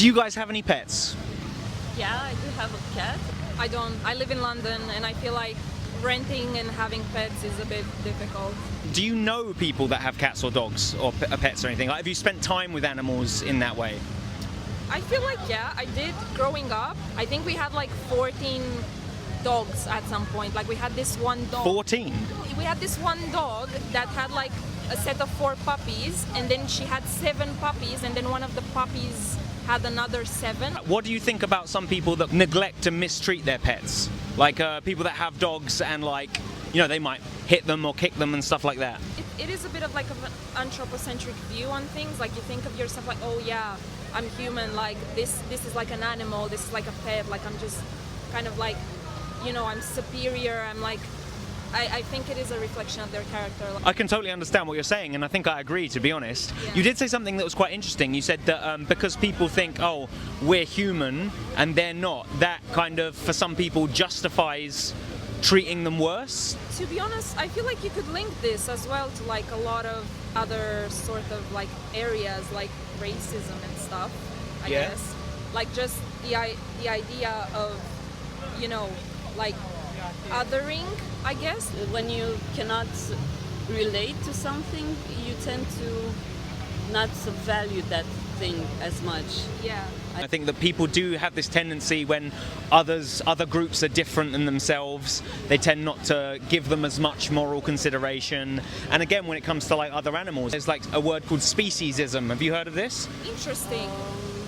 Do you guys have any pets? Yeah, I do have a cat. I don't. I live in London and I feel like renting and having pets is a bit difficult. Do you know people that have cats or dogs or pets or anything? Like, have you spent time with animals in that way? I feel like, yeah, I did growing up. I think we had like 14 dogs at some point. Like we had this one dog. 14? We had this one dog that had like a set of 4 puppies, and then she had 7 puppies, and then one of the puppies had another 7. What do you think about some people that neglect and mistreat their pets? Like people that have dogs and, like, you know, they might hit them or kick them and stuff like that. It is a bit of like an anthropocentric view on things. Like you think of yourself like, oh yeah, I'm human. Like this is like an animal. This is like a pet. Like I'm just kind of like, you know, I'm superior. I'm like, I think it is a reflection of their character. I can totally understand what you're saying, and I think I agree, to be honest. Yeah. You did say something that was quite interesting. You said that because people think, oh, we're human, and they're not, that kind of, for some people, justifies treating them worse. To be honest, I feel like you could link this as well to like a lot of other sort of like areas like racism and stuff, I guess. Like just the idea of, you know, like othering, I guess. When you cannot relate to something, you tend to not value that thing as much. Yeah. I think that people do have this tendency when other groups are different than themselves, they tend not to give them as much moral consideration. And again, when it comes to like other animals, there's like a word called speciesism. Have you heard of this? Interesting.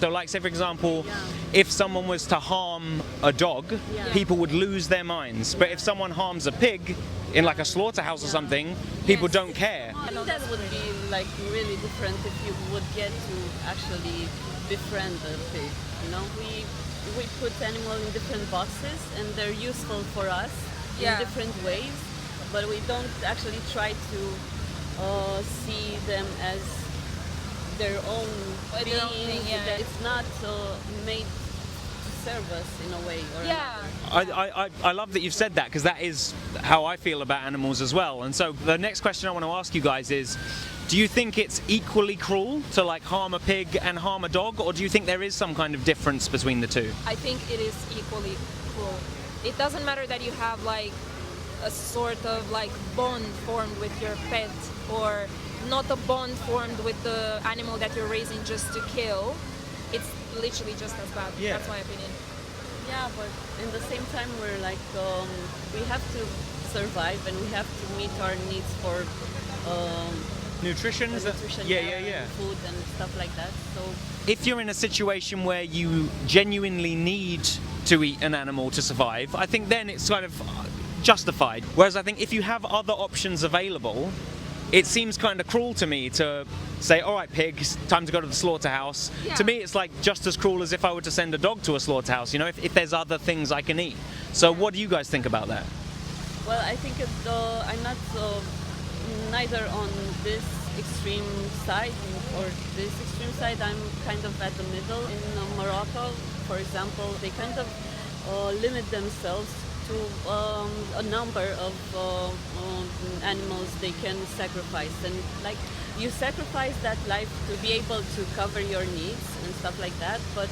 So like, say for example, if someone was to harm a dog, people would lose their minds. But if someone harms a pig in like a slaughterhouse or something, people don't care. I think that would be like really different if you would get to actually befriend a pig. You know, we put animals in different boxes and they're useful for us in different ways, but we don't actually try to see them as their own being. It's not made to serve us in a way or another. I love that you've said that, because that is how I feel about animals as well. And so the next question I want to ask you guys is, do you think it's equally cruel to like harm a pig and harm a dog, or do you think there is some kind of difference between the two? I think it is equally cruel. It doesn't matter that you have like a sort of like bond formed with your pet, or not a bond formed with the animal that you're raising just to kill. It's literally just as bad. Yeah. That's my opinion. Yeah, but in the same time, we're like, we have to survive and we have to meet our needs for Nutrition? Food and stuff like that. So if you're in a situation where you genuinely need to eat an animal to survive, I think then it's kind of justified. Whereas I think if you have other options available, it seems kind of cruel to me to say, all right, pig, it's time to go to the slaughterhouse. Yeah. To me, it's like just as cruel as if I were to send a dog to a slaughterhouse, you know, if there's other things I can eat. So what do you guys think about that? well, I think I'm not neither on this extreme side or this extreme side. I'm kind of at the middle. In Morocco, for example, they kind of limit themselves to a number of animals they can sacrifice, and like you sacrifice that life to be able to cover your needs and stuff like that, but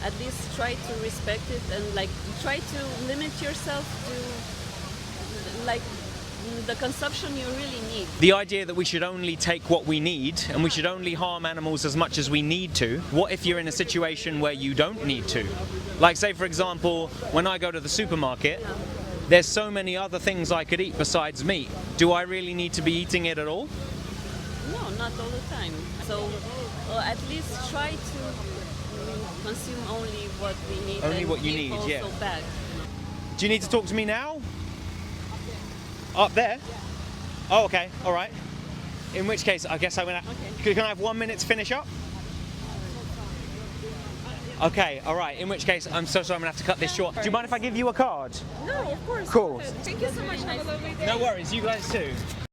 at least try to respect it and like try to limit yourself to like the consumption you really need. The idea that we should only take what we need and we should only harm animals as much as we need to. What if you're in a situation where you don't need to? Like, say for example, when I go to the supermarket, there's so many other things I could eat besides meat. Do I really need to be eating it at all? No, not all the time. So at least try to consume only what we need. Only and what you give need, also yeah. back. Do you need to talk to me now? Up there? Oh, okay, all right. In which case, I guess I'm gonna. Okay. Can I have 1 minute to finish up? Okay, all right. In which case, I'm so sorry, I'm gonna have to cut this short. Do you mind if I give you a card? No, of course. Cool. Thank you so much. Have a lovely day. No worries. You guys too.